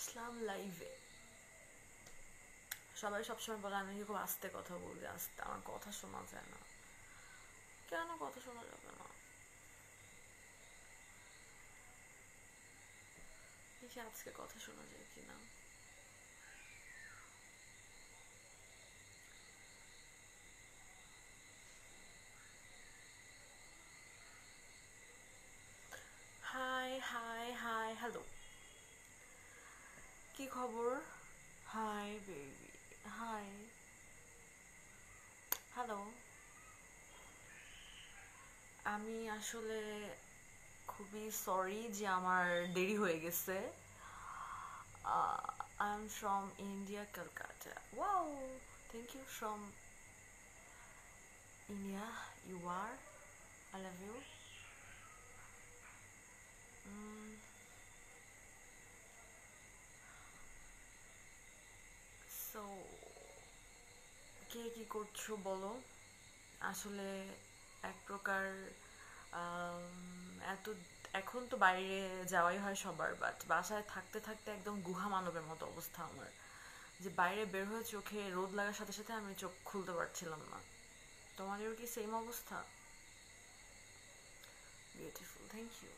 আসলাম লাইভে। সবাই সবসময় বলে আমি খুব আস্তে কথা বলি, আস্তে আমার কথা শোনা যায় না। কেন কথা শোনা যাবে না? দেখি আজকে কথা শোনা যায় কিনা। হাই হাই হাই হ্যালো, কি খবর? Hi baby, hi, hello. আমি আসলে খুবই সরি যে আমার দেরি হয়ে গেছে। I am from India, Kolkata. Wow, thank you. From India you are, I love you. So কে কি করছো বলো। আসলে এক প্রকার এত এখন তো বাইরে যাওয়াই হয় সবার, বাট বাসায় থাকতে থাকতে একদম গুহা মানবের মতো অবস্থা আমার, যে বাইরে বের হয়ে চোখে রোদ লাগার সাথে সাথে আমি চোখ খুলতে পারছিলাম না। তোমাদেরও কি সেম অবস্থা? Beautiful, thank you.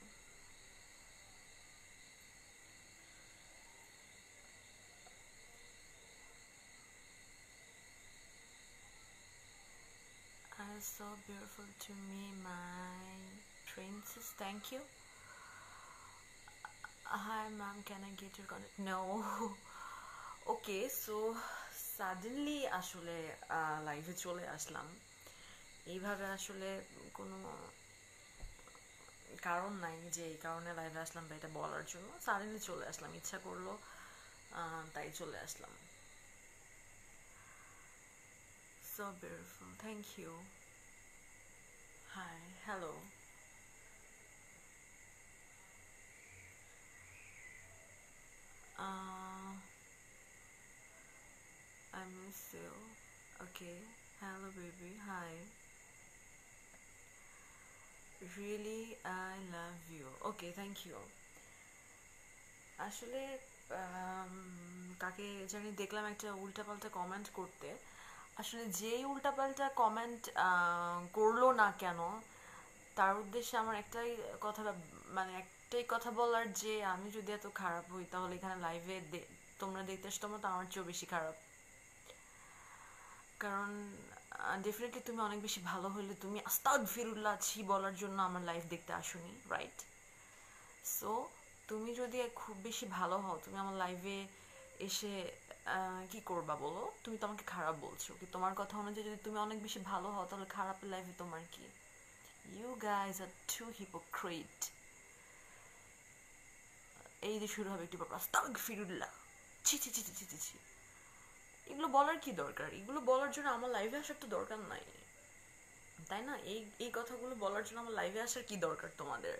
Are so beautiful to me, my princess. Thank you. Hi ma'am, can I get your contact? No. Okay, so suddenly আসলে লাইভে চলে আসলাম। এইভাবে আসলে কোনো কারণ নাই যে এই কারণে লাইভে আসলাম বা এটা বলার জন্য। সাডেনলি চলে আসলাম, ইচ্ছা করলো তাই চলে আসলাম। So beautiful, thank you. Hi, hello. I miss you. Okay. Hello baby, hi. Really, I love you. Okay, thank you. আসলে কাকে জানি দেখলাম একটা উল্টাপাল্টা কমেন্ট করতে। আসলে যেই উল্টাপাল্টা কমেন্ট করলো না কেন, তার উদ্দেশ্যে আমার একটাই কথা, মানে একটাই কথা বলার, যে আমি যদি এত খারাপ হই তাহলে এখানে লাইভে তোমরা দেখতে আসতো তো আমার চেয়েও বেশি খারাপ। কারণ ডেফিনেটলি তুমি অনেক বেশি ভালো হলে তুমি আস্তাগফিরুল্লাহ ছি বলার জন্য আমার লাইভ দেখতে আসোনি, রাইট? সো তুমি যদি খুব বেশি ভালো হও, তুমি আমার লাইভে এসে কি করবা বলো? তুমি তো আমাকে খারাপ বলছো, কি তোমার কথা অনুযায়ী যদি তুমি অনেক বেশি ভালো হও তাহলে খারাপের লাইভে তোমার কি? You guys are too hypocrite. এই যে শুরু হবে একটি ব্যাপার, আস্তাগফিরুল্লাহ, ছি ছি ছি ছি ছি ছি। এগুলো বলার কি দরকার? এগুলো বলার জন্য আমার লাইভে আসার তো দরকার নাই, তাই না? এই এই কথাগুলো বলার জন্য আমার লাইভে আসার কি দরকার তোমাদের?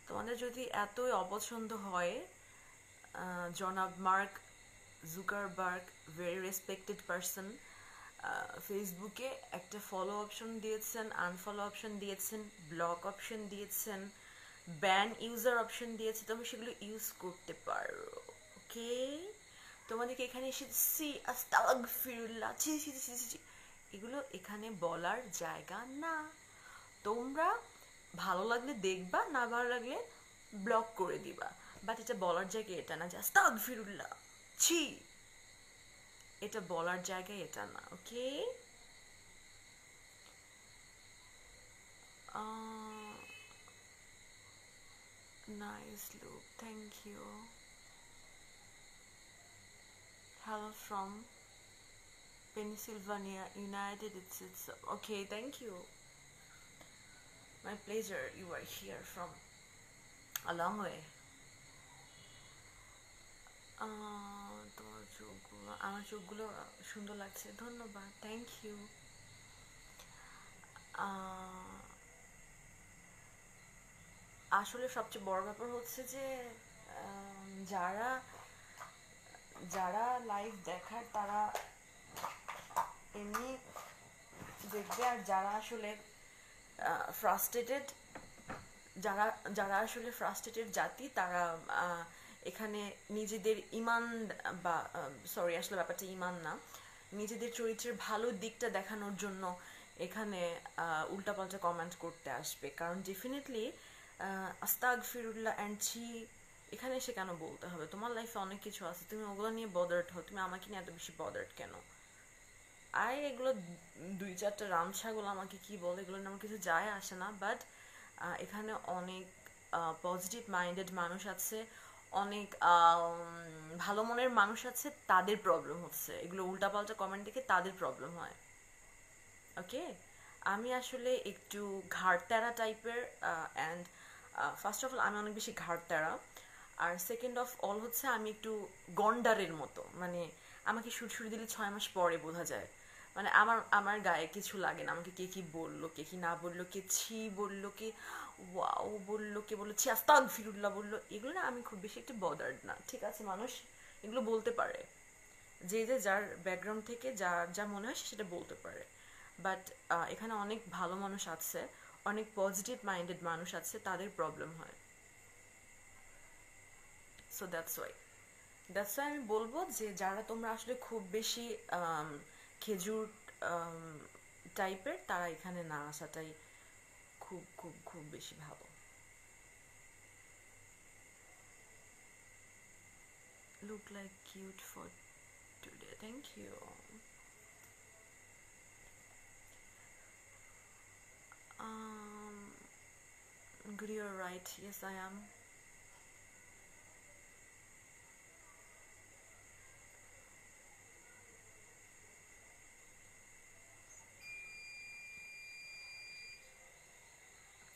তোমাদের যদি এতই অপছন্দ হয়, জনাব mark Zuckerberg, very respected person, ফেসবুকে একটা ফলো অপশন দিয়েছেন, আনফলো অপশন দিয়েছেন, ব্লক অপশন দিয়েছেন, ব্যান ইউজার অপশন দিয়েছে, তুমি সেগুলো ইউজ করতে পারো। ওকে, তোমাদেরকে এখানে এসে সি আস্তাগফিরুল্লাহ ছি ছি ছি ছি ছি এগুলো এখানে বলার জায়গা না। তোমরা ভালো লাগলে দেখবা, না ভালো লাগলে ব্লক করে দিবা, বাট এটা বলার জায়গা এটা না যে আস্তাগফিরুল্লাহ ছি। এটা বলার জায়গায় এটা না, okay? Nice look, thank you. Hello from Pennsylvania, United States. Okay, thank you. My pleasure. You are here from a long way. তোমার চোখগুলো, আমার চোখগুলো সুন্দর লাগছে, ধন্যবাদ, থ্যাংক ইউ। আসলে সবচেয়ে বড় ব্যাপার হচ্ছে যে যারা যারা লাইভ দেখার তারা এমনি দেখবে, আর যারা আসলে ফ্রাস্ট্রেটেড, যারা যারা আসলে ফ্রাস্ট্রেটেড জাতি, তারা এখানে নিজেদের ইমান বা সরি আসলে ব্যাপারটা ইমান না, নিজেদের চরিত্রের ভালো দিকটা দেখানোর জন্য এখানে উল্টাপাল্টা কমেন্ট করতে আসবে। কারণ ডেফিনেটলি আস্তাগফিরুল্লাহ অ্যান্ড ছি এখানে এসে কেন বলতে হবে? তোমার লাইফে অনেক কিছু আছে, তুমি ওগুলো নিয়ে বদার্ড হও, তুমি আমাকে নিয়ে এত বেশি বদার্ড কেন? আর এগুলো দুই চারটা রাম ছাগল আমাকে কি বলে এগুলো নিয়ে আমার কিছু যায় আসে না, বাট এখানে অনেক পজিটিভ মাইন্ডেড মানুষ আছে, অনেক ভালো মনের মানুষ আছে, তাদের প্রবলেম হচ্ছে এগুলো উল্টাপাল্টা কমেন্ট দেখে, তাদের প্রবলেম হয়। ওকে, আমি আসলে একটু ঘাড়ত্যাড়া টাইপের, অ্যান্ড ফার্স্ট অফ অল আমি অনেক বেশি ঘাড়ত্যাড়া, আর সেকেন্ড অফ অল হচ্ছে আমি একটু গন্ডারের মতো, মানে আমাকে সুড়সুড়ি দিলে 6 মাস পরে বোঝা যায়। মানে আমার আমার গায়ে কিছু লাগে না, আমাকে কে কি বললো, কে কি না বললো, কে ছি বললো, কে ওয়াও বললো, কে বললো ছি আস্তাগফিরুল্লাহ বললো, এগুলো না আমি খুব বেশি একটু বদার্ড না। ঠিক আছে, মানুষ এগুলো বলতে পারে, যে যে যার ব্যাকগ্রাউন্ড থেকে যার যা মনে হয় সেটা বলতে পারে, বাট এখানে অনেক ভালো মানুষ আছে, অনেক পজিটিভ মাইন্ডেড মানুষ আছে, তাদের প্রবলেম হয়। সো দ্যাটস ওয়াই আমি বলবো যে যারা তোমরা আসলে খুব বেশি খেজুর টাইপের, তারা এখানে না আসাটাই খুব খুব খুব বেশি ভালো। Look like cute for today, thank you. Good, you're right. Yes, I am.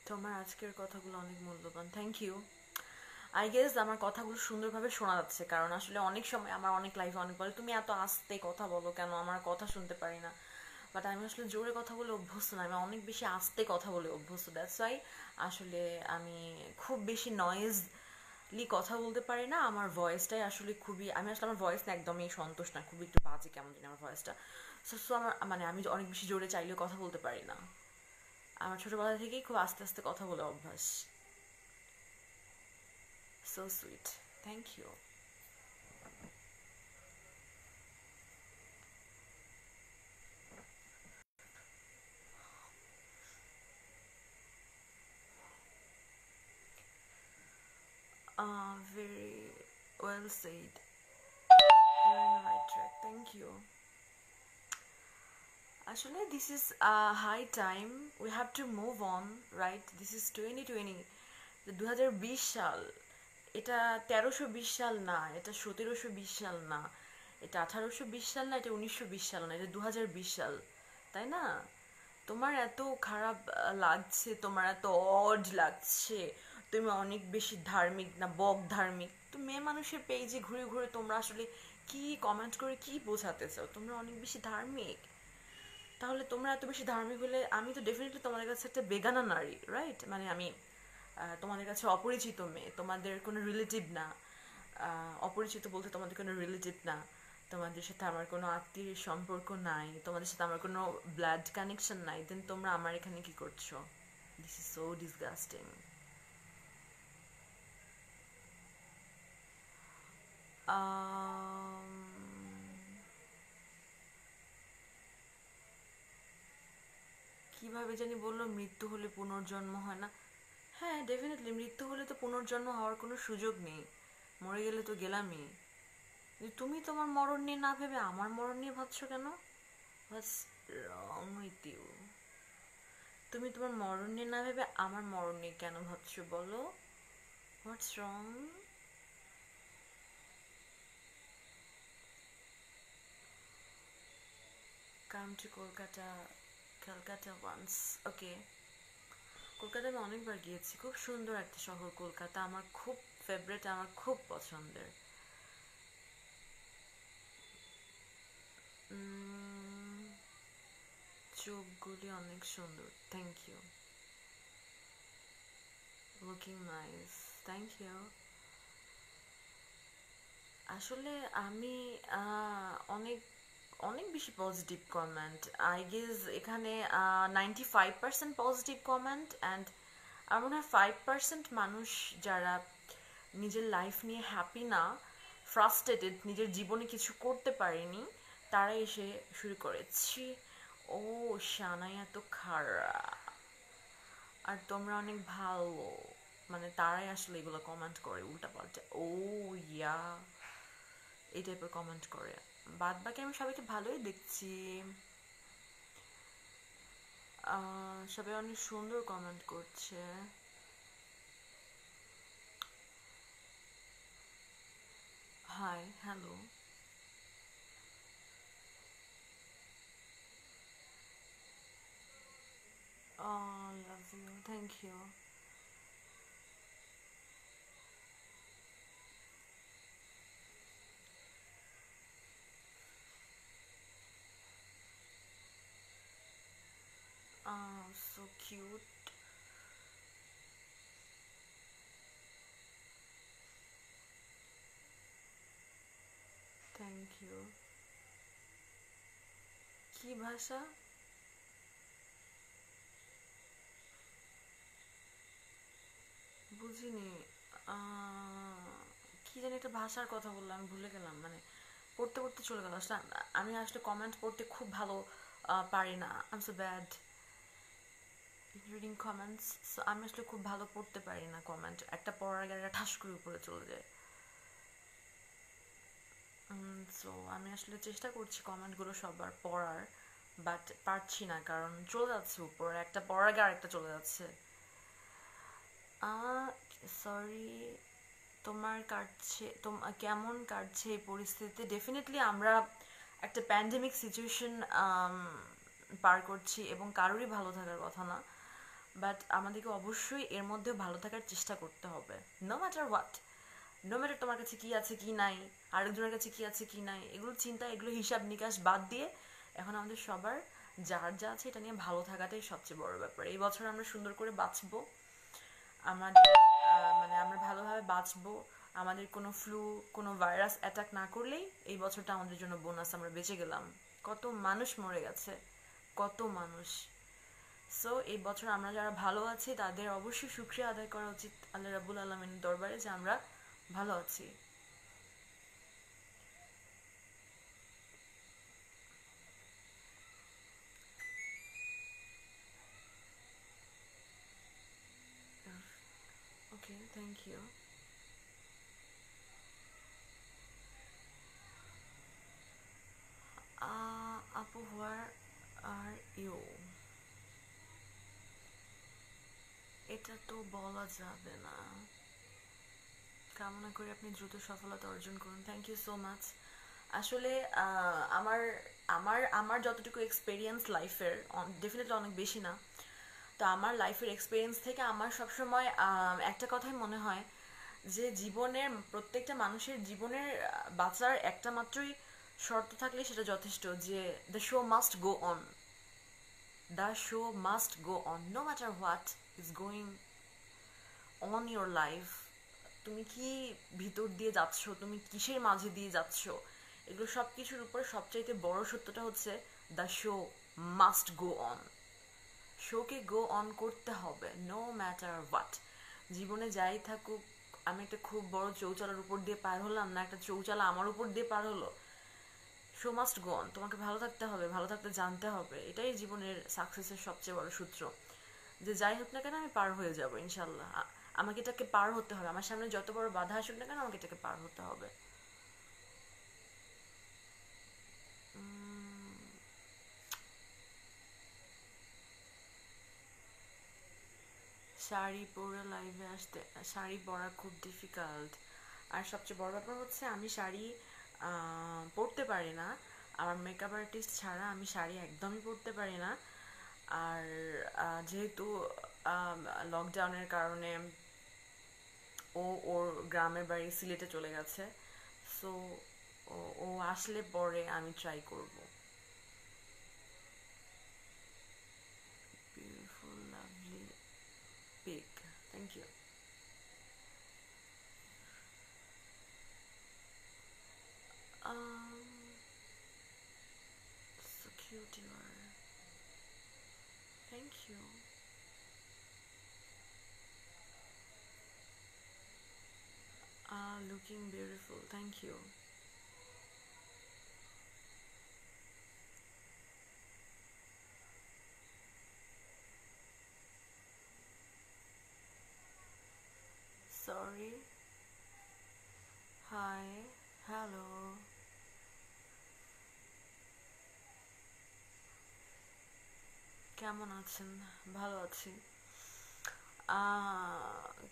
তোমার আজকের কথাগুলো অনেক মূল্যবান, থ্যাংক ইউ। আই গেস আমার কথাগুলো সুন্দরভাবে শোনা যাচ্ছে, কারণ আসলে অনেক সময় আমার অনেক লাইফে অনেক বলে তুমি এত আস্তে কথা বলো কেন, আমার কথা শুনতে পারি না। বাট আমি আসলে জোরে কথা বলে অভ্যস্ত না, আমি অনেক বেশি আস্তে কথা বলে অভ্যস্ত, দ্যাটস ওয়াই আসলে আমি খুব বেশি নয়েজলি কথা বলতে পারি না। আমার ভয়েসটাই আসলে খুবই, আমি আসলে আমার ভয়েস না একদমই সন্তোষ না, খুবই একটু বাজে কেমন জানি আমার ভয়েসটা। সো আমার মানে আমি অনেক বেশি জোরে চাইলেও কথা বলতে পারি না, আমার ছোটবেলা থেকেই খুব আস্তে আস্তে কথা বলে অভ্যাস। So sweet, thank you. Very well said. You're in the right track. Thank you. Actually, this is a high time. We have to move on, right? This is 2020. 2020 সাল, এটা 1320 সাল না, এটা 1720 সাল না, এটা 1820 সাল না, এটা 1920 সাল না, এটা 2020 সাল, তাই না? তোমার এত খারাপ লাগছে, তোমার এত অড লাগছে, তুমি অনেক বেশি ধার্মিক না বক ধার্মিক, তো মেয়ে মানুষের পেজে ঘুরে ঘুরে তোমরা আসলে কি কমেন্ট করে কি বোঝাতে চাও? তোমরা অনেক বেশি ধার্মিক, তাহলে তোমরা এত বেশি ধার্মিক হলে আমি তো ডেফিনেটলি তোমাদের কাছে একটা বেগানা নারী, রাইট? মানে আমি তোমাদের কাছে অপরিচিত মেয়ে, তোমাদের কোনো রিলেটিভ না। অপরিচিত বলতে তোমাদের কোনো রিলেটিভ না, তোমাদের সাথে আমার কোনো আত্মীয় সম্পর্ক নাই, তোমাদের সাথে আমার কোনো ব্লাড কানেকশন নাই, দেন তোমরা আমার এখানে কি করছো? This is so disgusting. কিভাবে জানি বললো মৃত্যু হলে পুনর্জন্ম হয় না? হ্যাঁ, ডেফিনেটলি মৃত্যু হলে তো পুনর্জন্ম হওয়ার কোনো সুযোগ নেই, মরে গেলে তো গেলামই। তুমি তোমার মরণ নিয়ে না ভেবে আমার মরণ নিয়ে ভাবছো কেন? হোয়াটস রং উইথ ইউ? তুমি তোমার মরণ নিয়ে না ভেবে আমার মরণ নিয়ে কেন ভাবছো বলো? What's wrong? Come to Kolkata, Kolkata once. Okay, Kolkata আমি অনেকবার গিয়েছি, খুব সুন্দর একটা শহর কলকাতা, আমার খুব ফেভারিট, আমার খুব পছন্দের। চোখগুলি অনেক সুন্দর, thank you. Looking nice, thank you. আসলে আমি অনেক অনেক বেশি পজিটিভ কমেন্ট, আই গেস এখানে 95% পজিটিভ কমেন্ট, অ্যান্ড আমার মনে হয় 5% মানুষ যারা নিজের লাইফ নিয়ে হ্যাপি না, ফ্রাস্ট্রেটেড, নিজের জীবনে কিছু করতে পারেনি, তারা এসে শুরু করেছি ও শানাই এত খারাপ আর তোমরা অনেক ভালো, মানে তারাই আসলে এগুলো কমেন্ট করে উল্টাপাল্টা, ও ইয়া এই টাইপের কমেন্ট করে। বাদ বাকি আমি সবাইকে ভালোই দেখছি, সবাই অনেক সুন্দর কমেন্ট করছে। Hi, hello. Love you, thank you. So cute. Thank you. কি ভাষা? বুঝিনি। কি জানি একটা ভাষার কথা বললাম, আমি ভুলে গেলাম, মানে পড়তে পড়তে চলে গেল আসলে। আমি আসলে কমেন্ট পড়তে খুব ভালো পারি না, I am so bad reading comments. So আমি আসলে খুব ভালো পড়তে পারি না কমেন্ট, একটা পড়ার আগে একটা ঠাস করে উপরে চলে যায়। সো আমি আসলে চেষ্টা করছি কমেন্টগুলো সবার পড়ার, বাট পারছি না কারণ চলে যাচ্ছে উপরে, একটা পড়ার আগে আরেকটা চলে যাচ্ছে। সরি, তোমার কাটছে, কেমন কাটছে এই পরিস্থিতিতে? ডেফিনেটলি আমরা একটা প্যান্ডেমিক সিচুয়েশন পার করছি এবং কারোরই ভালো থাকার কথা না, বাট আমাদেরকে অবশ্যই এর মধ্যে ভালো থাকার চেষ্টা করতে হবে, no matter what. No matter তোমার কাছে কি আছে কি নাই, আরেকজনের কাছে কি আছে কি নাই, এগুলো চিন্তা, এগুলো হিসাব নিকাশ বাদ দিয়ে এখন আমাদের সবার যার যা আছে এটা নিয়ে ভালো থাকাটাই সবচেয়ে বড় ব্যাপার। এই বছর আমরা সুন্দর করে বাঁচবো, আমাদের মানে আমরা ভালোভাবে বাঁচবো, আমাদের কোনো ফ্লু, কোনো ভাইরাস অ্যাটাক না করলেই এই বছরটা আমাদের জন্য বোনাস, আমরা বেঁচে গেলাম। কত মানুষ মরে গেছে, কত মানুষ। সো এই বছর আমরা যারা ভালো আছি তাদের অবশ্যই শুকরিয়া আদায় করা উচিত আল্লাহ রাব্বুল আলামিনের দরবারে যে আমরা ভালো আছি। ওকে, থ্যাংক ইউ। আপু, হোয়ার আর ইউ? এটা তো বলা যাবে না। কামনা করি আপনি দ্রুত সফলতা অর্জন করুন, থ্যাংক ইউ সো মাচ। আসলে আমার আমার আমার যতটুকু এক্সপেরিয়েন্স লাইফের, ডেফিনেটলি অনেক বেশি না, তো আমার লাইফের এক্সপেরিয়েন্স থেকে আমার সবসময় একটা কথাই মনে হয় যে জীবনের প্রত্যেকটা মানুষের জীবনের বাঁচার একটা মাত্রই শর্ত থাকলে সেটা যথেষ্ট, যে the show must go on, the show must go on, no matter what is going on your life. তুমি কি ভিতর দিয়ে যাচ্ছ, তুমি কিসের মাঝে দিয়ে যাচ্ছ, এগুলো সব কিছুর উপর সবচাইতে বড় সত্যটা হচ্ছে the show must go on. শোকে গো অন করতে হবে, নো ম্যাটার হোয়াট। জীবনে যাই থাকুক, আমি একটা খুব বড় চৌচালার উপর দিয়ে পার হলাম না, একটা চৌচালা আমার উপর দিয়ে পার হলো, শো মাস্ট গো অন। তোমাকে ভালো থাকতে হবে, ভালো থাকতে জানতে হবে, এটাই জীবনের সাকসেসের সবচেয়ে বড় সূত্র। যে যাই হোক না কেন আমি পার হয়ে যাব ইনশাল্লাহ। আমাকে এটাকে পার হতে হবে, আমার সামনে যত বড় বাধা আসুক না কেন আমাকে এটাকে পার হতে হবে। শাড়ি পরে লাইভে আসতে, শাড়ি পরা খুব ডিফিকাল্ট। আর সবচেয়ে বড় ব্যাপার হচ্ছে আমি শাড়ি পরতে পারি না, আমার মেকআপ আর্টিস্ট ছাড়া আমি শাড়ি একদমই পরতে পারি না। আর যেহেতু লকডাউনের কারণে ও ওর গ্রামের বাড়ি সিলেটে চলে গেছে, সো ও ও আসলে পরে আমি ট্রাই করব। Beautiful lovely pic, thank you. Um, so cute you are. Thank you. looking beautiful. Thank you. Sorry. Hi. Hello. কেমন আছেন? ভালো আছি।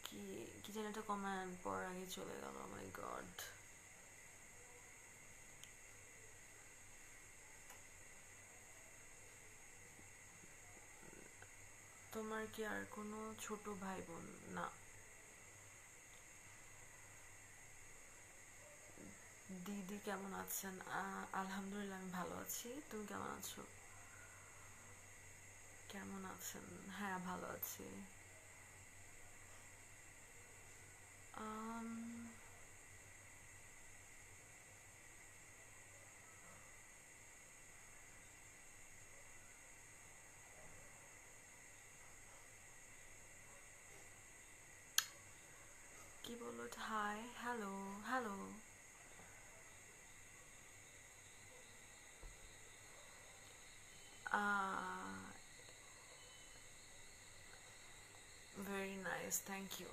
কি কি যেন একটা কমেন্ট পড়ার আগে চলে গেল, মাই গড। তোমার কি আর কোনো ছোট ভাই বোন? না। দিদি কেমন আছেন? আলহামদুলিল্লাহ আমি ভালো আছি। তুমি কেমন আছো? কেমন আছেন? হ্যাঁ ভালো আছি। কি বলো? Hi, hello, hello. Very nice, thank you.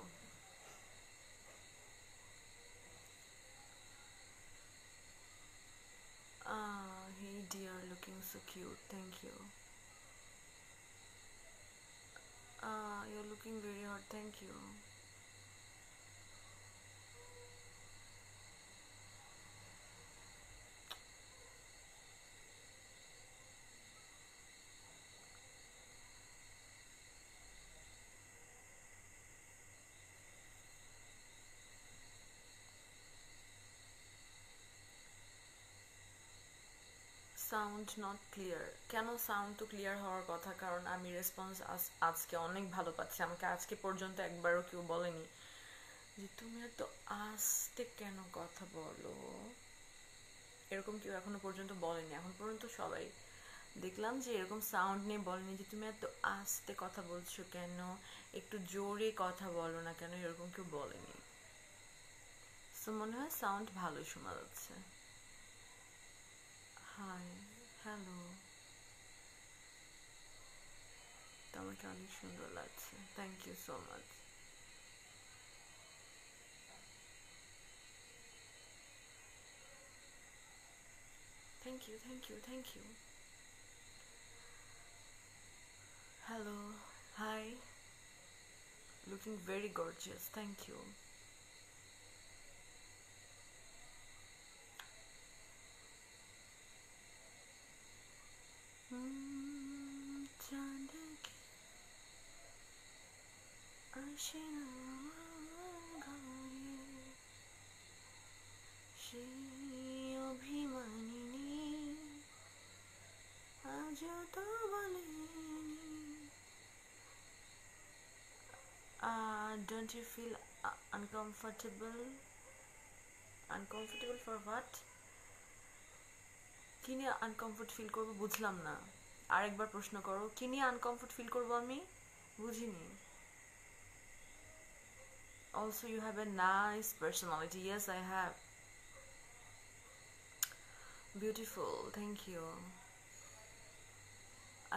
Hey dear, looking so cute, thank you. You're looking very hot, thank you. Sound not clear. কেন? সাউন্ড তো ক্লিয়ার হওয়ার কথা, কারণ আমি রেসপন্স আজকে অনেক ভালো পাচ্ছি। আমাকে আজকে পর্যন্ত একবারও কেউ বলেনি যে তুমি এত আস্তে কেন কথা বলো, এরকম কেউ এখনো পর্যন্ত বলেনি। এখন পর্যন্ত সবাই দেখলাম যে এরকম সাউন্ড নিয়ে বলেনি যে তুমি এত আস্তে কথা বলছো কেন, একটু জোরে কথা বলো না কেন, এরকম কেউ বলেনি। সো মনে হয় সাউন্ড ভালোই শোনা যাচ্ছে। Hi, hello. তোমাকে অনেক সুন্দর লাগছে, thank you so much. Thank you, thank you, thank you. Hello, hi, looking very gorgeous, thank you. চাঁদ কি আসে না ঘরে, সেই অভিমানিনী আজও তো বলেনি। Don't you feel uncomfortable? Uncomfortable for what? কি নিয়ে আনকমফোর্ট ফিল করবো বুঝলাম না, আরেকবার প্রশ্ন করো। কি নিয়ে আনকমফোর্ট ফিল করবো আমি? বুঝিনি। Also you have a nice personality. Yes, I have. Beautiful, thank you.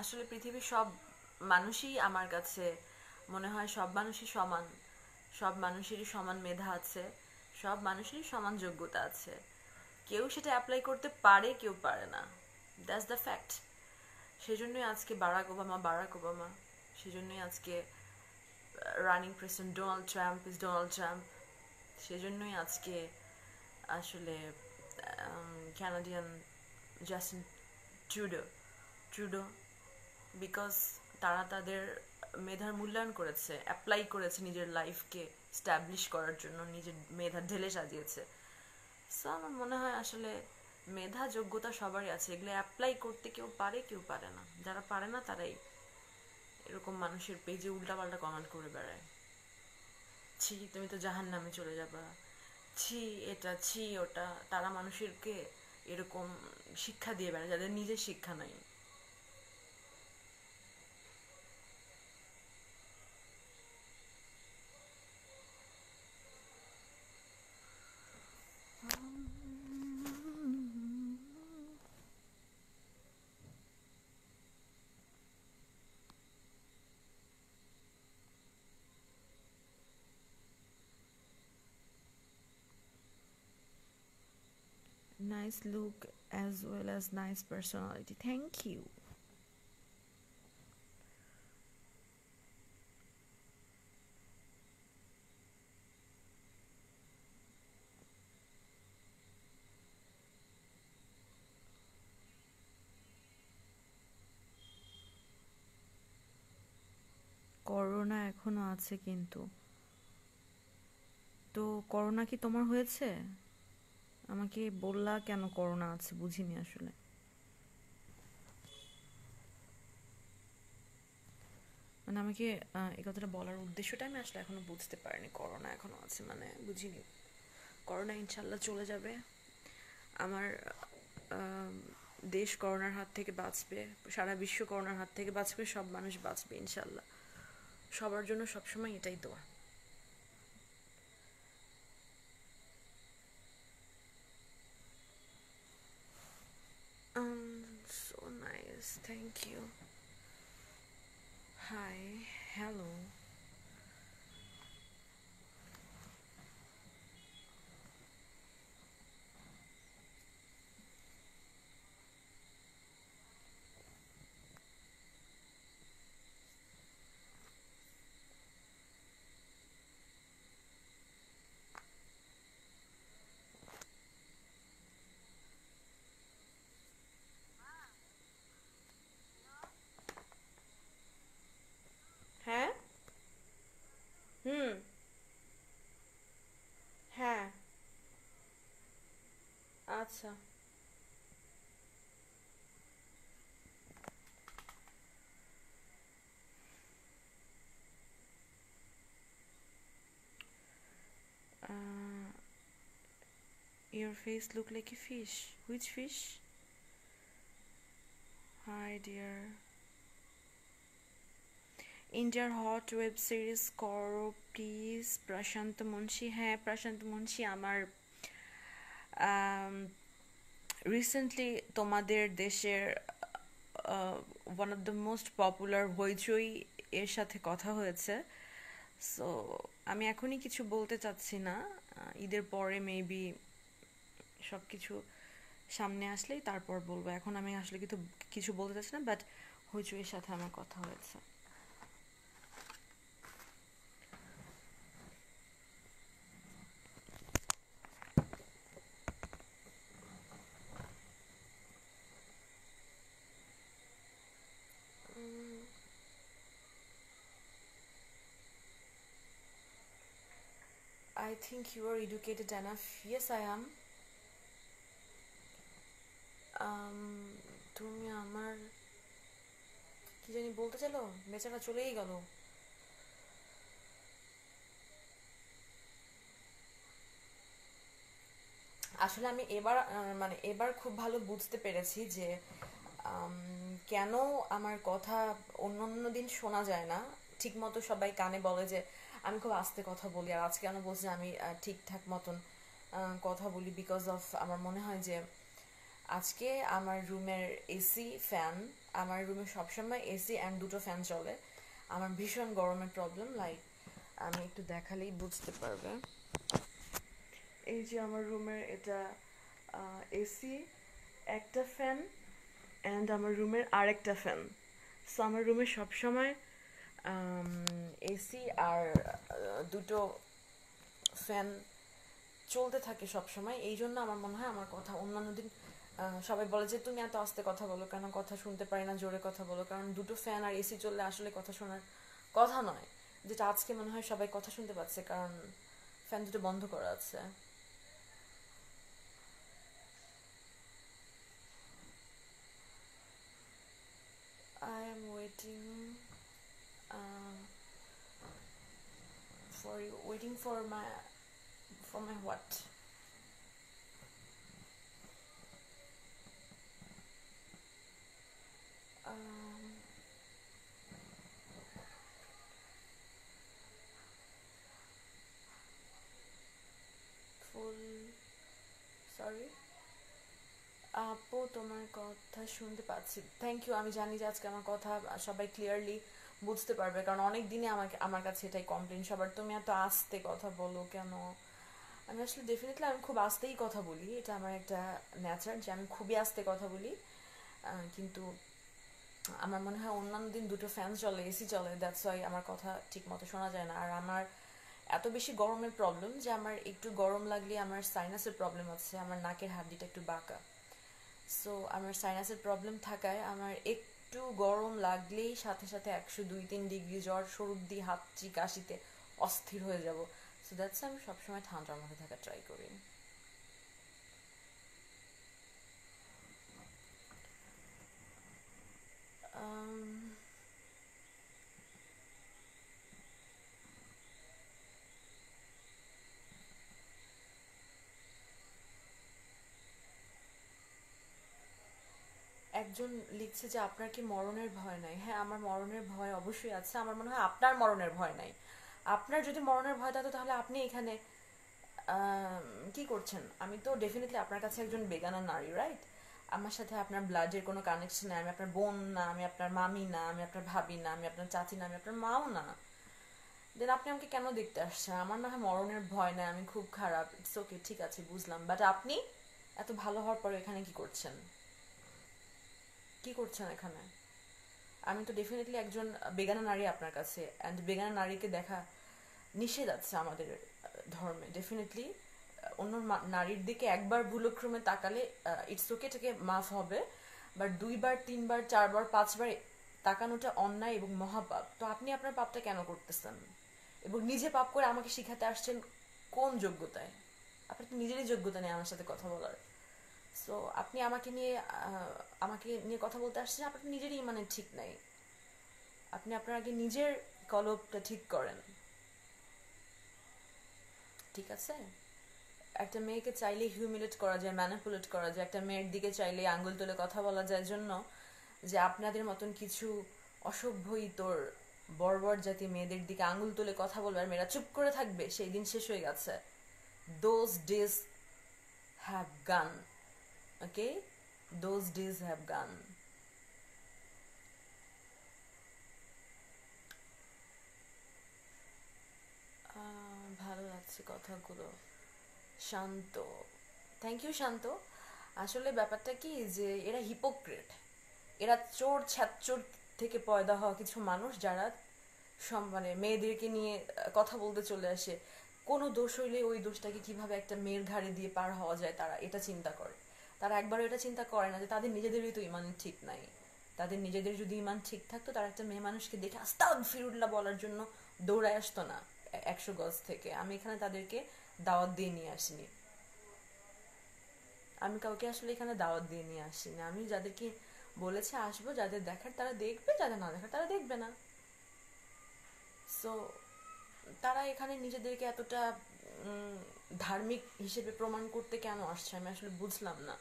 আসলে পৃথিবীর সব মানুষই আমার কাছে মনে হয় সব মানুষই সমান, সব মানুষেরই সমান মেধা আছে, সব মানুষেরই সমান যোগ্যতা আছে। কেউ সেটা অ্যাপ্লাই করতে পারে, কেউ পারে না, দ্যাটস দ্য ফ্যাক্ট। সেজন্যই আজকে বারাক ওবামা, সেজন্যই আজকে running president Donald Trump is Donald Trump, সেজন্যই আজকে আসলে ক্যানাডিয়ান জাস্টিন ট্রুডো, বিকজ তারা তাদের মেধার মূল্যায়ন করেছে, অ্যাপ্লাই করেছে নিজের লাইফকে স্ট্যাবলিশ করার জন্য, নিজের মেধা ঢেলে সাজিয়েছে। সো আমার মনে হয় আসলে মেধা যোগ্যতা সবারই আছে, এগুলো অ্যাপ্লাই করতে কেউ পারে, কেউ পারে না। যারা পারে না তারাই এরকম মানুষের পেজে উল্টাপাল্টা কমেন্ট করে বেড়ায়, ছি তুমি তো জাহান নামে চলে যাবা, ছি এটা, ছি ওটা। তারা মানুষেরকে এরকম শিক্ষা দিয়ে বেড়ায় যাদের নিজের শিক্ষা নাই। Nice look as well as nice personality. Thank you. Corona এখনো আছে কিন্তু। তো করোনা কি তোমার হয়েছে? আমাকে বললা কেন করোনা আছে, বুঝিনি আসলে। মানে আমাকে এই কথাটা বলার উদ্দেশ্যটা আমি আসলে এখনো বুঝতে পারিনি। করোনা এখনো আছে মানে বুঝিনি। করোনা ইনশাল্লাহ চলে যাবে। আমার আম, দেশ করোনার হাত থেকে বাঁচবে, সারা বিশ্ব করোনার হাত থেকে বাঁচবে, সব মানুষ বাঁচবে ইনশাল্লাহ। সবার জন্য সবসময় এটাই দোয়া। So nice, thank you. Hi, hello. হ্যাঁ, হুম, হ্যাঁ, আচ্ছা। uh, your face look like a fish. Which fish? Hi dear. ইন্ডিয়ার হট ওয়েব সিরিজ করো প্লিজ। প্রশান্ত মুন্সি, হ্যাঁ প্রশান্ত মুন্সি আমার রিসেন্টলি তোমাদের দেশের one of the most popular হইচই এর সাথে কথা হয়েছে। সো আমি এখনই কিছু বলতে চাচ্ছি না, ঈদের পরে মেবি সব কিছু সামনে আসলেই তারপর বলবো। এখন আমি আসলে কিছু কিছু বলতে চাচ্ছি না, বাট হইচইয়ের সাথে আমার কথা হয়েছে। I think you are educated enough. Yes, I am. তুমি আমার কি জানি বলতে চাইলো, বেচারা চলেই গেল। আসলে আমি এবার মানে এবার খুব ভালো বুঝতে পেরেছি যে আম, কেন আমার কথা অন্য অন্য দিন শোনা যায় না ঠিক মতো। সবাই কানে বলে যে আমি খুব আস্তে কথা বলি, আর আজকে কেন বলছি আমি ঠিকঠাক মতন কথা বলি, বিকজ অফ আমার মনে হয় যে আজকে আমার রুমের এসি ফ্যান, আমার রুমে সবসময় এসি অ্যান্ড দুটো ফ্যান চলে। আমার ভীষণ গরমের প্রবলেম, লাইক আমি একটু দেখালেই বুঝতে পারবে। এই যে আমার রুমের এটা এসি, একটা ফ্যান, অ্যান্ড আমার রুমের আরেকটা ফ্যান। সো আমার রুমে সবসময় এসি আর দুটো ফ্যান চলতে থাকে সবসময়। এই জন্য আমার মনে হয় আমার কথা অন্যান্য দিন সবাই বলে যে তুমি এত আস্তে কথা বলো কেন, কথা শুনতে পারি না, জোরে কথা বলো। কারণ দুটো ফ্যান আর এসি চললে আসলে কথা শোনার কথা নয়, যেটা আজকে মনে হয় সবাই কথা শুনতে পাচ্ছে কারণ ফ্যান দুটো বন্ধ করা আছে। I am waiting uh, for you. Waiting for my what? Um, full. Sorry. আপু তোমার কথা শুনতে পাচ্ছি, থ্যাংক ইউ। আমি জানি যে আজকে আমার কথা সবাই ক্লিয়ারলি বুঝতে পারবে, কারণ অনেক দিনে আমাকে আমার কাছে এটাই কমপ্লেন সবার, তুমি এত আস্তে কথা বলো কেন। আমি আসলে ডেফিনেটলি আমি খুব আস্তেই কথা বলি, এটা আমার একটা নেচার যে আমি খুবই আস্তে কথা বলি। কিন্তু আমার মনে হয় অন্যান্য দিন দুটো ফ্যান চলে, এসি চলে, দ্যাটস ওয়াই আমার কথা ঠিক মতো শোনা যায় না। আর আমার এত বেশি গরমের প্রবলেম যে আমার একটু গরম লাগলে আমার সাইনাসের প্রবলেম আছে, আমার নাকের হাড্ডিটা একটু বাঁকা। সো আমার সাইনাসের প্রবলেম থাকায় আমার একটু গরম লাগলেই সাথে সাথে 102-3 ডিগ্রি জ্বর, সর্দি, হাঁচি, কাশিতে অস্থির হয়ে যাব। সো দ্যাটস আমি সবসময় ঠান্ডার মধ্যে থাকা ট্রাই করি। আম, একজন লিখছে যে আপনার কি মরণের ভয় নাই? হ্যাঁ, আমার মরণের ভয় অবশ্যই আছে। আমার মনে হয় আপনার মরণের ভয় নাই। আপনার যদি মরণের ভয় থাকতো তাহলে আপনি এখানে কি করছেন? আমি তো ডেফিনেটলি আপনার কাছে একজন বেগানা নারী, রাইট? আমার সাথে আপনার ব্লাডের কোনো কানেকশন নেই, আমি আপনার বোন না, আমি আপনার মামি না, আমি আপনার ভাবি না, আমি আপনার চাচি না, আমি আপনার মাও না। দেন আপনি আমাকে কেন দেখতে আসছেন? আমার না হয় মরণের ভয় না, আমি খুব খারাপ, ইটস ওকে, ঠিক আছে, বুঝলাম, বাট আপনি এত ভালো হওয়ার পরে এখানে কি করছেন? কি করছেন এখানে? আমি তো ডেফিনেটলি একজন বেগানা নারী আপনার কাছে, অ্যান্ড বেগানা নারীকে দেখা নিষেধ আছে আমাদের ধর্মে, ডেফিনেটলি। অন্য নারীর দিকে একবার ভুলক্রমে তাকালে ইটস ওকে, এটাকে মাফ হবে, বাট 2বার 3বার 4বার 5বার তাকানোটা অন্যায় এবং মহাপাপ। তো আপনি আপনার পাপটা কেন করতেছেন? এবং নিজে পাপ করে আমাকে শিখাতে আসছেন কোন যোগ্যতায়? আপনার তো নিজেরই যোগ্যতা নেই আমার সাথে কথা বলার। সো আপনি আমাকে নিয়ে কথা বলতে আসছেন, আপনার নিজেরই মানে ঠিক নাই। আপনি আপনার আগে নিজের কলবটা ঠিক করেন, ঠিক আছে? একটা মেয়েকে চাইলে হিউমিলেট করা যায়, ম্যানিপুলেট করা যায়, একটা মেয়ের দিকে চাইলে আঙ্গুল তুলে কথা বলা যায়, জন্য যে আপনাদের মতন কিছু অসভ্য ইতর বর্বর জাতি মেয়েদের দিকে আঙ্গুল তুলে কথা বলবে আর মেয়েরা চুপ করে থাকবে, সেই দিন শেষ হয়ে গেছে। দোজ ডেজ হ্যাভ গান, ওকে? দোজ ডেজ হ্যাভ গান। ভালো লাগছে কথাগুলো। শান্ত, থ্যাংক ইউ শান্ত। আসলে ব্যাপারটা কি যে এরা হিপোক্রেট, এরা চোর ছ্যাচোর থেকে পয়দা হওয়া কিছু মানুষ, যারা মানে মেয়েদেরকে নিয়ে কথা বলতে চলে আসে। কোনো দোষ হইলে ওই দোষটাকে কিভাবে একটা মেয়ের ঘাড়ে দিয়ে পার হওয়া যায় তারা এটা চিন্তা করে। তারা একবারও এটা চিন্তা করে না যে তাদের নিজেদেরই তো ইমান ঠিক নাই। তাদের নিজেদের যদি ইমান ঠিক থাকতো, তারা একটা মেয়ে মানুষকে দেখে আস্তাগফিরুল্লাহ বলার জন্য দৌড়ায় আসতো না 100 গজ থেকে। আমি এখানে তাদেরকে দাওয়াত দিয়ে নিয়ে আসিনি। আমি কাউকে আসলে এখানে দাওয়াত দিয়ে নিয়ে আসিনি। আমি যাদেরকে বলেছে আসবো, যাদের দেখার তারা দেখবে, যাদের না দেখার তারা দেখবে না। সো তারা এখানে নিজেদেরকে এতটা উম, ধার্মিক হিসেবে প্রমাণ করতে কেন আসছে আমি আসলে বুঝলাম না।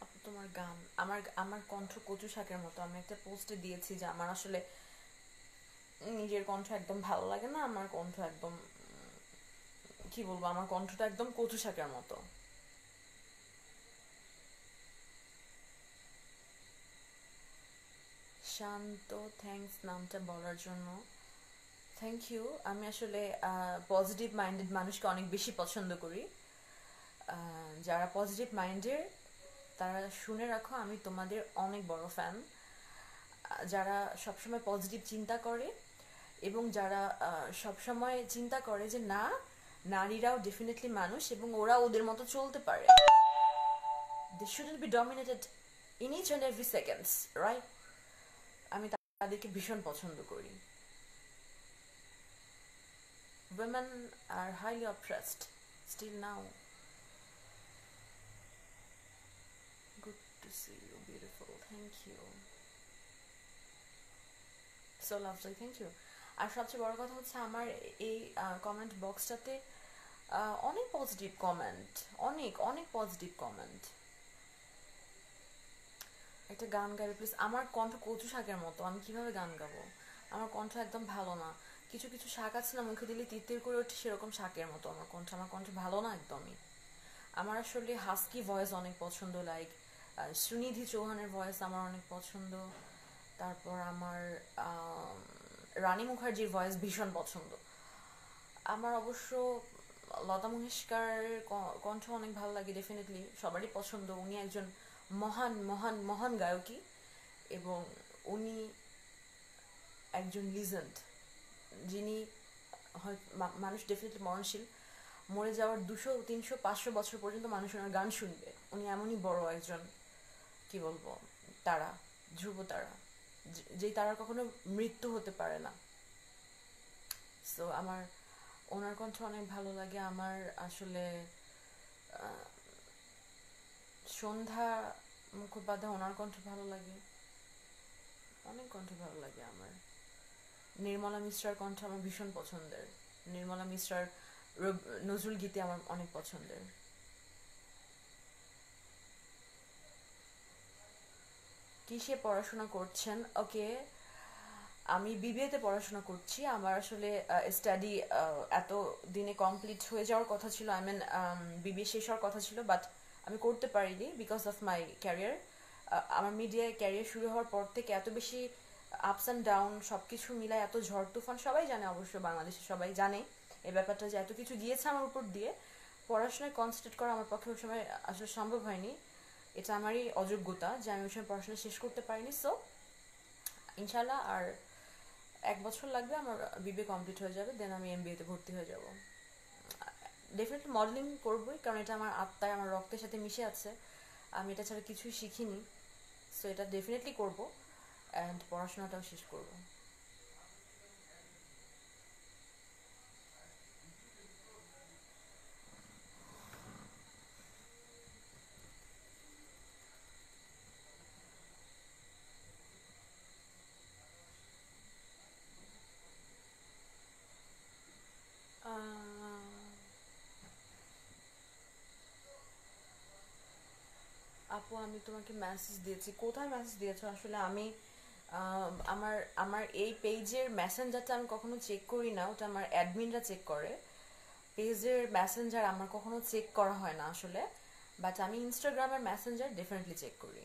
আপু, তোমার গান, আমার আমার কণ্ঠ কচু শাকের মতো। আমি একটা পোস্টে দিয়েছি যে আমার আসলে নিজের কণ্ঠ একদম ভালো লাগে না, আমার কণ্ঠ একদম কি বলবো, আমার কণ্ঠটা একদম কচু শাকের মতো। শান্ত, থ্যাঙ্কস নামটা বলার জন্য। Thank you. আমি আসলে পজিটিভ মাইন্ডেড মানুষকে অনেক বেশি পছন্দ করি। যারা পজিটিভ মাইন্ডের তারা শুনে রাখো, আমি তোমাদের অনেক বড় ফ্যান। যারা সবসময় পজিটিভ চিন্তা করে এবং যারা সবসময় চিন্তা করে যে না, নারীরাও ডেফিনেটলি মানুষ এবং ওরা ওদের মতো চলতে পারে, they shouldn't be dominated in each and every seconds, right? আমি তাদেরকে ভীষণ পছন্দ করি। Women are highly oppressed still now. Good to see you, beautiful. Thank you. So lovely, thank you. আর সবচেয়ে বড় কথা হচ্ছে আমার এই কমেন্ট বক্সটাতে অনেক পজিটিভ কমেন্ট, অনেক অনেক পজিটিভ কমেন্ট। একটা গান গাইবে প্লিজ। আমার কণ্ঠ কচু শাকের মতো, আমি কিভাবে গান গাবো? আমার কণ্ঠ একদম ভালো না। কিছু কিছু শাক আছে না, মুখে দিলে তিরতির করে ওঠে, সেরকম শাকের মতো আমার কণ্ঠ ভালো না একদমই। আমার আসলে হাস্কি ভয়েস অনেক পছন্দ, লাইক সুনিধি চৌহানের ভয়েস আমার অনেক পছন্দ। তারপর আমার রানী মুখার্জির ভয়েস ভীষণ পছন্দ। আমার অবশ্য লতা মঙ্গেশকর কণ্ঠ অনেক ভালো লাগে, ডেফিনেটলি সবারই পছন্দ। উনি একজন মহান মহান মহান গায়কী, এবং উনি একজন লিজেন্ড, যিনি মানুষ ডেফিনেটলি মরণশীল, মরে যাওয়ার 200 300 500 বছর পর্যন্ত মানুষ ওনার গান শুনবে। উনি এমনই বড় একজন, কি বলবো, তারা, ধ্রুব তারা, যেই তারা কখনো মৃত্যু হতে পারে না। সো আমার ওনার কণ্ঠ অনেক ভালো লাগে। আমার আসলে সন্ধ্যা মুখোপাধ্যায়, ওনার কণ্ঠ ভালো লাগে, অনেক কণ্ঠ ভালো লাগে আমার। নির্মলা মিশ্রার কণ্ঠ আমার ভীষণ পছন্দের। নির্মলা মিশ্রার নজরুল গীতি আমার অনেক পছন্দের। কিসে পড়াশোনা করছেন? ওকে, আমি বিবিএতে পড়াশোনা করছি। আমার আসলে স্টাডি এত দিনে কমপ্লিট হয়ে যাওয়ার কথা ছিল, আই মিন বিবিএ শেষ হওয়ার কথা ছিল, বাট আমি করতে পারিনি বিকজ অফ মাই ক্যারিয়ার। আমার মিডিয়ায় ক্যারিয়ার শুরু হওয়ার পর থেকে এত বেশি আপস অ্যান্ড ডাউন, সব কিছু মিলায় এত ঝড় তুফান, সবাই জানে, অবশ্য বাংলাদেশে সবাই জানে এই ব্যাপারটা, যে এত কিছু গিয়েছে আমার উপর দিয়ে, পড়াশোনায় কনসেন্ট্রেট করা আমার পক্ষে ওই সময় আসলে সম্ভব হয়নি। এটা আমারই অযোগ্যতা যে আমি ওই সময় পড়াশোনা শেষ করতে পারিনি। সো ইনশাল্লাহ আর 1 বছর লাগবে, আমার বিবিএ কমপ্লিট হয়ে যাবে, দেন আমি এমবিএতে ভর্তি হয়ে যাব। ডেফিনেটলি মডেলিং করবোই, কারণ এটা আমার আত্মায়, আমার রক্তের সাথে মিশে আছে। আমি এটা ছাড়া কিছুই শিখিনি। সো এটা ডেফিনেটলি করবো, অ্যান্ড পড়াশোনাটাও শেষ করবো। আপু, আমি তোমাকে মেসেজ দিয়েছি, কোথায় মেসেজ দিয়েছো আসলে? আমি আমার আমার এই পেজের মেসেঞ্জারটা আমি কখনো চেক করি না, ওটা আমার অ্যাডমিনরা চেক করে। পেজের মেসেঞ্জার আমার কখনো চেক করা হয় না আসলে, বাট আমি ইনস্টাগ্রামের মেসেঞ্জার ডেফিনেটলি চেক করি।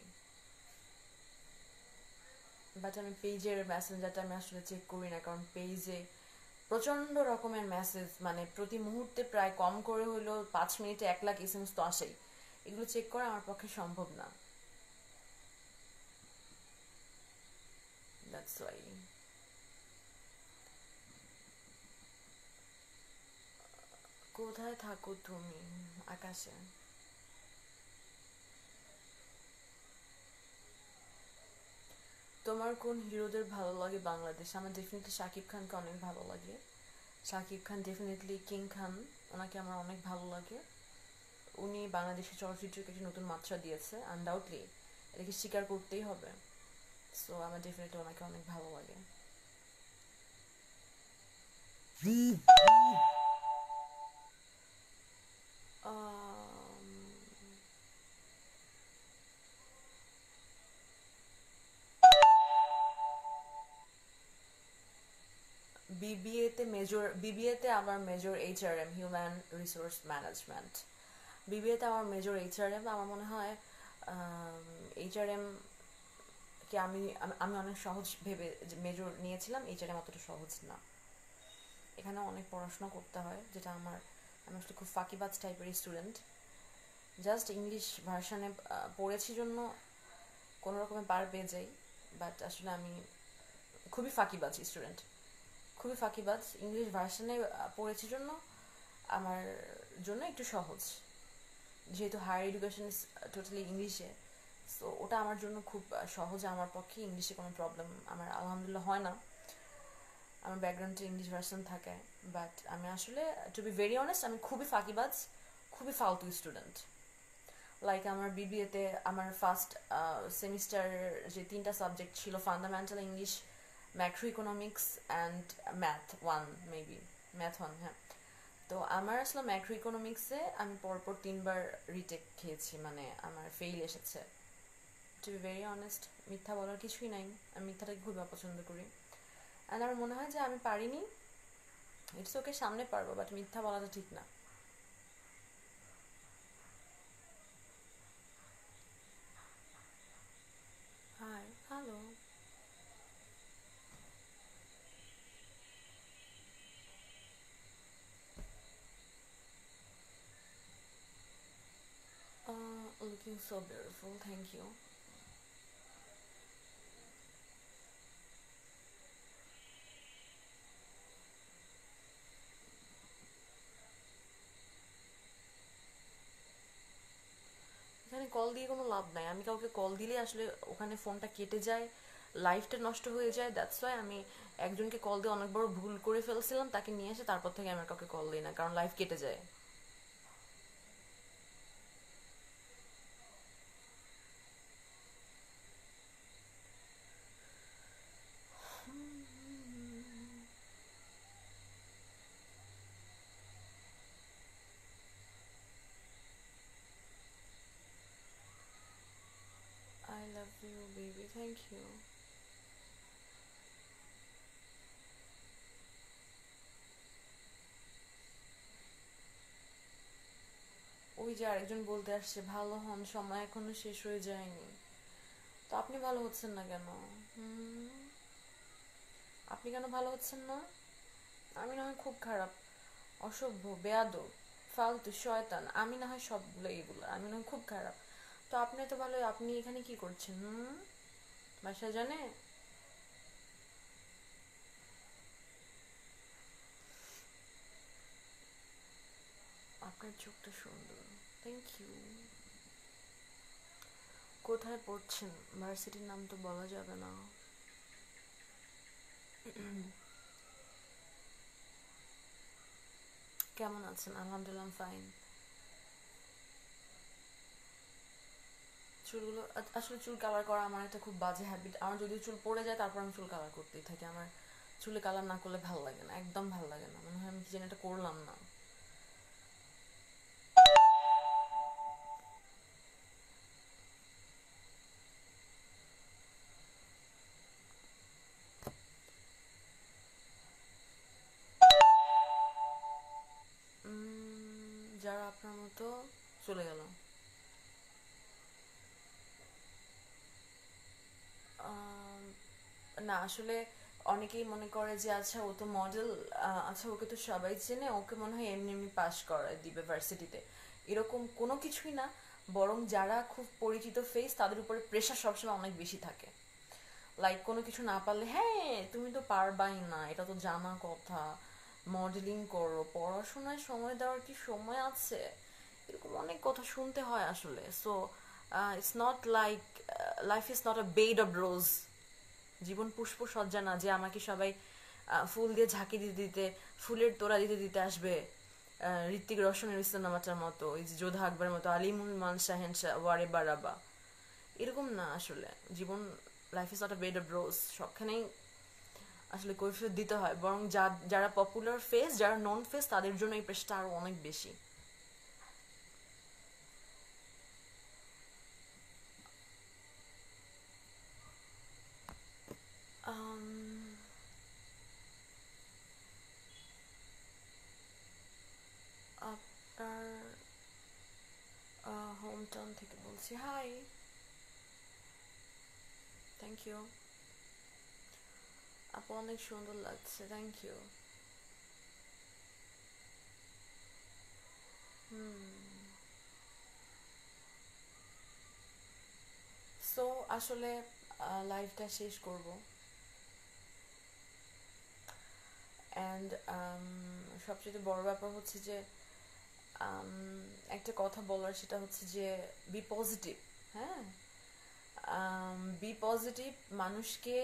বাট আমি পেজের মেসেঞ্জারটা আমি আসলে চেক করি না, কারণ পেজে প্রচণ্ড রকমের মেসেজ, মানে প্রতি মুহূর্তে প্রায় কম করে হইলেও 5 মিনিটে 1 লাখ এসএমএস তো আসেই। এগুলো চেক করা আমার পক্ষে সম্ভব না, দ্যাটস ওয়াই। কোথায় থাকো তুমি? আকাশে। তোমার কোন হিরোদের ভালো লাগে বাংলাদেশ? আমার ডেফিনেটলি শাকিব খানকে অনেক ভালো লাগে। শাকিব খান ডেফিনেটলি কিং খান, ওনাকে আমার অনেক ভালো লাগে। উনি বাংলাদেশের চলচ্চিত্রকে একটি নতুন মাত্রা দিয়েছে, আনডাউটলি, এটাকে স্বীকার করতেই হবে। সো আমার ডেফিনেটলি ওনাকে অনেক ভালো লাগে। বিবিএতে আমার major HRM, human resource management. বিবিএতে আমার মেজর এইচআরএম। আমার মনে হয় এইচআরএম কে আমি আমি অনেক সহজ ভেবে মেজর নিয়েছিলাম, এইচআরএম অতটা সহজ না। এখানে অনেক পড়াশোনা করতে হয়, যেটা আমি আসলে খুব ফাঁকিবাজ টাইপের স্টুডেন্ট। জাস্ট ইংলিশ ভার্সানে পড়েছি জন্য কোনো রকমে পার পেয়ে যাই, বাট আসলে আমি খুবই ফাঁকিবাজ স্টুডেন্ট, খুবই ফাঁকিবাজ। ইংলিশ ভার্সানে পড়েছি জন্য আমার জন্য একটু সহজ, যেহেতু হায়ার এডুকেশন ইজ টোটালি ইংলিশে। সো ওটা আমার জন্য খুব সহজ, আমার পক্ষে ইংলিশে কোনো প্রবলেম আমার আলহামদুলিল্লাহ হয় না। আমার ব্যাকগ্রাউন্ডে ইংলিশ ভার্সন থাকে, বাট আমি আসলে, টু বি ভেরি অনেস্ট, আমি খুবই ফাঁকিবাজ, খুবই ফালতু স্টুডেন্ট। লাইক আমার বিবিএতে আমার ফার্স্ট সেমিস্টার যে 3টা সাবজেক্ট ছিল, fundamental English, macroeconomics and math 1, maybe math 1, হ্যাঁ। তো আমার আসলে ম্যাক্রো ইকোনমিক্সে আমি পরপর 3বার রিটেক খেয়েছি, মানে আমার ফেইল এসেছে। টু বি ভেরি অনেস্ট, মিথ্যা বলার কিছুই নাই, আমি মিথ্যাটাকে খুবই অপছন্দ করি। অ্যান্ড আমার মনে হয় যে আমি পারিনি, ইটস ওকে, সামনে পারবো, বাট মিথ্যা বলাটা ঠিক না। Hi, hello. Looking so beautiful, thank you. এখানে কল দিয়ে কোনো লাভ নাই, আমি কাউকে কল দিলে আসলে ওখানে ফোনটা কেটে যায়, লাইফটা নষ্ট হয়ে যায়। দ্যাটস ওয়াই আমি একজনকে কল দিয়ে অনেক বড় ভুল করে ফেলছিলাম, তাকে নিয়ে এসে তারপর থেকে আমি আর কাউকে কল দিই না, কারণ লাইফ কেটে যায়। I love you baby, thank you. ওই যে আরেকজন বলতে আসছে ভালো হন, সময় এখনো শেষ হয়ে যায়নি। তো আপনি ভালো হচ্ছেন না কেন? হুম, আপনি কেন ভালো হচ্ছেন না? আমি না হয় খুব খারাপ, অসভ্য, বেয়াদব, ফালতু, শয়তান, আমি না হয় সবগুলো এগুলো, আমি না হয় খুব খারাপ। তো আপনি তো ভালো, আপনি এখানে কি করছেন? বাসায় জানে? আপনার চোখটা সুন্দর, থ্যাংক ইউ। কোথায় পড়ছেন? ভার্সিটির নাম তো বলা যাবে না। কেমন আছেন? আলহামদুলিল্লাহ, ফাইন। চুলগুলো আসলে চুল কালার করা আমার একটা খুব বাজে হ্যাবিট। আমার যদি চুল পড়ে যায় তারপর আমি চুল কালার করতেই থাকি। আমার চুলে কালার না করলে ভালো লাগে না, একদম ভালো লাগে না, মনে হয় আমি কি যেন এটা করলাম না। যারা আপনার মতো চলে গেল। আম, না আসলে অনেকেই মনে করে যে আচ্ছা ও তো মডেল, আচ্ছা ওকে তো সবাই চেনে, ওকে মনে হয় এমনি এমনি পাস করায় দিবে ভার্সিটিতে। এরকম কোনো কিছুই না, বরং যারা খুব পরিচিত ফেস তাদের উপরে প্রেশার সবসময় অনেক বেশি থাকে। লাইক কোনো কিছু না পারলে, হ্যাঁ তুমি তো পারবাই না, এটা তো জানা কথা, মডেলিং করো, পড়াশোনায় সময় দেওয়ার কি সময় আছে, এরকম অনেক কথা শুনতে হয় আসলে। So it's not like, life is not a bed of rose. জীবন পুষ্প সজ্জা না যে আমাকে সবাই ফুল দিয়ে ঝাঁকি দিতে দিতে, ফুলের তোড়া দিতে দিতে আসবে, ঋত্বিক রোশনের সিনেমাটার মতো, এই যে যোধা আকবরের মতো, আলিমুল মান শাহেন শাহ ওয়ারে বারাবা, এরকম না আসলে জীবন। Life is not a bed of rose, সবখানেই আসলে কৈফিয়ত দিতে হয়, বরং যারা পপুলার ফেস, যারা নন ফেস, তাদের জন্য এই প্রেশারটা আরো অনেক বেশি। আম, আপনার হোম টাউন থেকে বলছি। Hi, thank you. আপু অনেক সুন্দর লাগছে, থ্যাংক ইউ। হুম। সো আসলে লাইফটা শেষ করব, অ্যান্ড সবচেয়ে বড় ব্যাপার হচ্ছে যে um, একটা কথা বলার, সেটা হচ্ছে যে বি পজিটিভ। হ্যাঁ, বি পজিটিভ। মানুষকে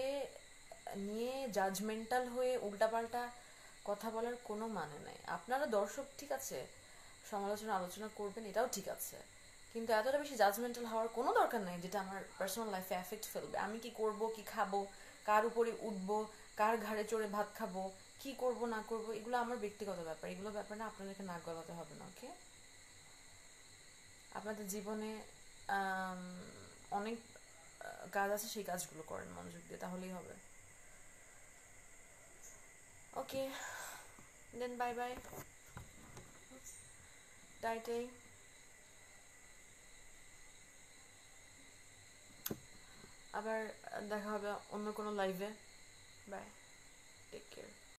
নিয়ে জাজমেন্টাল হয়ে উল্টাপাল্টা কথা বলার কোনো মানে নাই। আপনারা দর্শক, ঠিক আছে, সমালোচনা আলোচনা করবেন, এটাও ঠিক আছে, কিন্তু এতটা বেশি জাজমেন্টাল হওয়ার কোনো দরকার নেই যেটা আমার পার্সোনাল লাইফে এফেক্ট ফেলবে। আমি কি করব, কি খাবো, কার উপরে উঠবো, কার ঘাড়ে চড়ে ভাত খাবো, কি করব না করব, এগুলো আমার ব্যক্তিগত ব্যাপার, এগুলো ব্যাপারে আপনাদেরকে নাক গলাতে হবে না, ওকে? আপনাদের জীবনে আম, অনেক কাজ আছে, সেই কাজগুলো করেন মনোযোগ দিয়ে, তাহলেই হবে। ওকে, দেন বাই বাই, টাইটাই। আবার দেখা হবে অন্য কোনো লাইভে। Bye, take care.